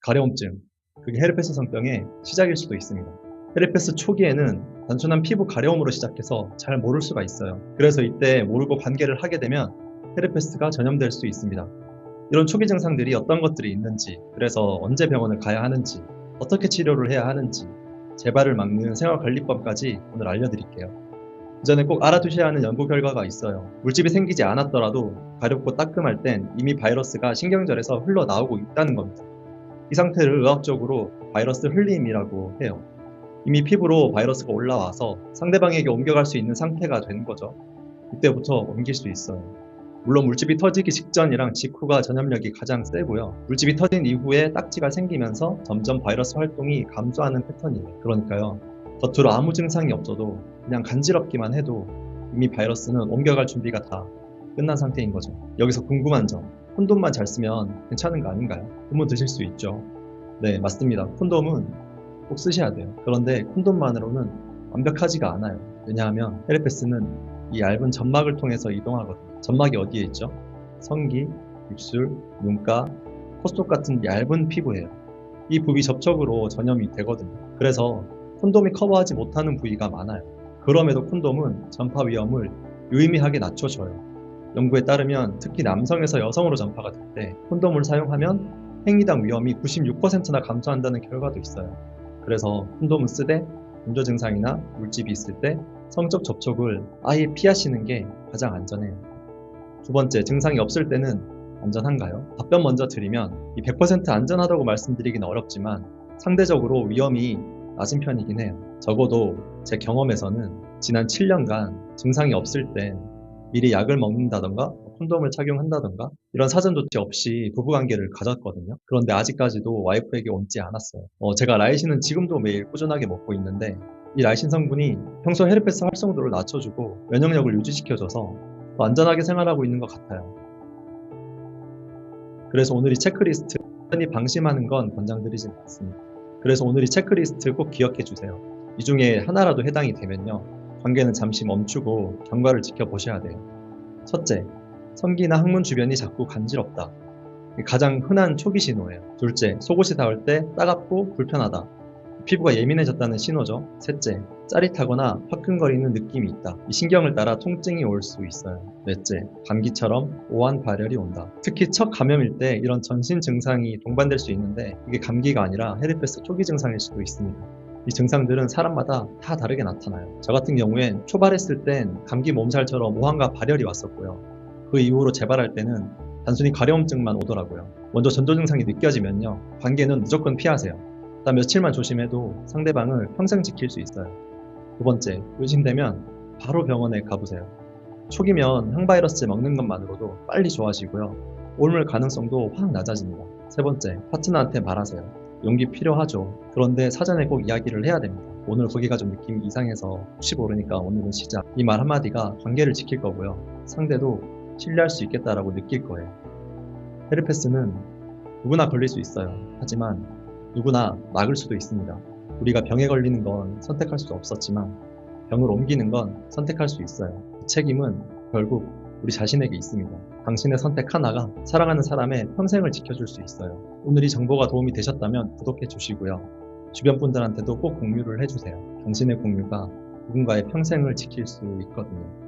가려움증, 그게 헤르페스 성병의 시작일 수도 있습니다. 헤르페스 초기에는 단순한 피부 가려움으로 시작해서 잘 모를 수가 있어요. 그래서 이때 모르고 관계를 하게 되면 헤르페스가 전염될 수 있습니다. 이런 초기 증상들이 어떤 것들이 있는지, 그래서 언제 병원을 가야 하는지, 어떻게 치료를 해야 하는지, 재발을 막는 생활관리법까지 오늘 알려드릴게요. 그 전에 꼭 알아두셔야 하는 연구 결과가 있어요. 물집이 생기지 않았더라도 가렵고 따끔할 땐 이미 바이러스가 신경절에서 흘러나오고 있다는 겁니다. 이 상태를 의학적으로 바이러스 흘림이라고 해요. 이미 피부로 바이러스가 올라와서 상대방에게 옮겨갈 수 있는 상태가 된 거죠. 이때부터 옮길 수 있어요. 물론 물집이 터지기 직전이랑 직후가 전염력이 가장 세고요. 물집이 터진 이후에 딱지가 생기면서 점점 바이러스 활동이 감소하는 패턴이에요. 그러니까요. 겉으로 아무 증상이 없어도 그냥 간지럽기만 해도 이미 바이러스는 옮겨갈 준비가 다 끝난 상태인 거죠. 여기서 궁금한 점, 콘돔만 잘 쓰면 괜찮은 거 아닌가요? 의문 드실 수 있죠. 네, 맞습니다. 콘돔은 꼭 쓰셔야 돼요. 그런데 콘돔만으로는 완벽하지가 않아요. 왜냐하면 헤르페스는 이 얇은 점막을 통해서 이동하거든요. 점막이 어디에 있죠? 성기, 입술, 눈가, 콧속 같은 얇은 피부예요. 이 부위 접촉으로 전염이 되거든요. 그래서 콘돔이 커버하지 못하는 부위가 많아요. 그럼에도 콘돔은 전파 위험을 유의미하게 낮춰줘요. 연구에 따르면 특히 남성에서 여성으로 전파가 될 때 콘돔을 사용하면 행위당 위험이 96%나 감소한다는 결과도 있어요. 그래서 콘돔을 쓰되 음조 증상이나 물집이 있을 때 성적 접촉을 아예 피하시는 게 가장 안전해요. 두 번째, 증상이 없을 때는 안전한가요? 답변 먼저 드리면 이 100% 안전하다고 말씀드리기는 어렵지만 상대적으로 위험이 낮은 편이긴 해요. 적어도 제 경험에서는 지난 7년간 증상이 없을 때 미리 약을 먹는다던가 콘돔을 착용한다던가 이런 사전조치 없이 부부관계를 가졌거든요. 그런데 아직까지도 와이프에게 옮지 않았어요. 제가 라이신은 지금도 매일 꾸준하게 먹고 있는데 이 라이신 성분이 평소 헤르페스 활성도를 낮춰주고 면역력을 유지시켜줘서 더 안전하게 생활하고 있는 것 같아요. 그래서 오늘 이 체크리스트 흔히 방심하는 건 권장드리지 않습니다. 그래서 오늘 이 체크리스트 꼭 기억해 주세요. 이 중에 하나라도 해당이 되면요. 관계는 잠시 멈추고 경과를 지켜보셔야 돼요. 첫째, 성기나 항문 주변이 자꾸 간지럽다. 가장 흔한 초기 신호예요. 둘째, 속옷이 닿을 때 따갑고 불편하다. 피부가 예민해졌다는 신호죠. 셋째, 짜릿하거나 화끈거리는 느낌이 있다. 이 신경을 따라 통증이 올 수 있어요. 넷째, 감기처럼 오한 발열이 온다. 특히 첫 감염일 때 이런 전신 증상이 동반될 수 있는데 이게 감기가 아니라 헤르페스 초기 증상일 수도 있습니다. 이 증상들은 사람마다 다 다르게 나타나요. 저 같은 경우엔 초발했을 땐 감기 몸살처럼 오한과 발열이 왔었고요. 그 이후로 재발할 때는 단순히 가려움증만 오더라고요. 먼저 전조 증상이 느껴지면요. 관계는 무조건 피하세요. 단 며칠만 조심해도 상대방을 평생 지킬 수 있어요. 두 번째, 의심되면 바로 병원에 가보세요. 초기면 항바이러스제 먹는 것만으로도 빨리 좋아지고요. 옮을 가능성도 확 낮아집니다. 세 번째, 파트너한테 말하세요. 용기 필요하죠. 그런데 사전에 꼭 이야기를 해야 됩니다. 오늘 거기가 좀 느낌이 이상해서 혹시 모르니까 오늘은 시작. 이 말 한마디가 관계를 지킬 거고요. 상대도 신뢰할 수 있겠다라고 느낄 거예요. 헤르페스는 누구나 걸릴 수 있어요. 하지만 누구나 막을 수도 있습니다. 우리가 병에 걸리는 건 선택할 수 없었지만 병을 옮기는 건 선택할 수 있어요. 그 책임은 결국 우리 자신에게 있습니다. 당신의 선택 하나가 사랑하는 사람의 평생을 지켜줄 수 있어요. 오늘 이 정보가 도움이 되셨다면 구독해 주시고요. 주변 분들한테도 꼭 공유를 해주세요. 당신의 공유가 누군가의 평생을 지킬 수 있거든요.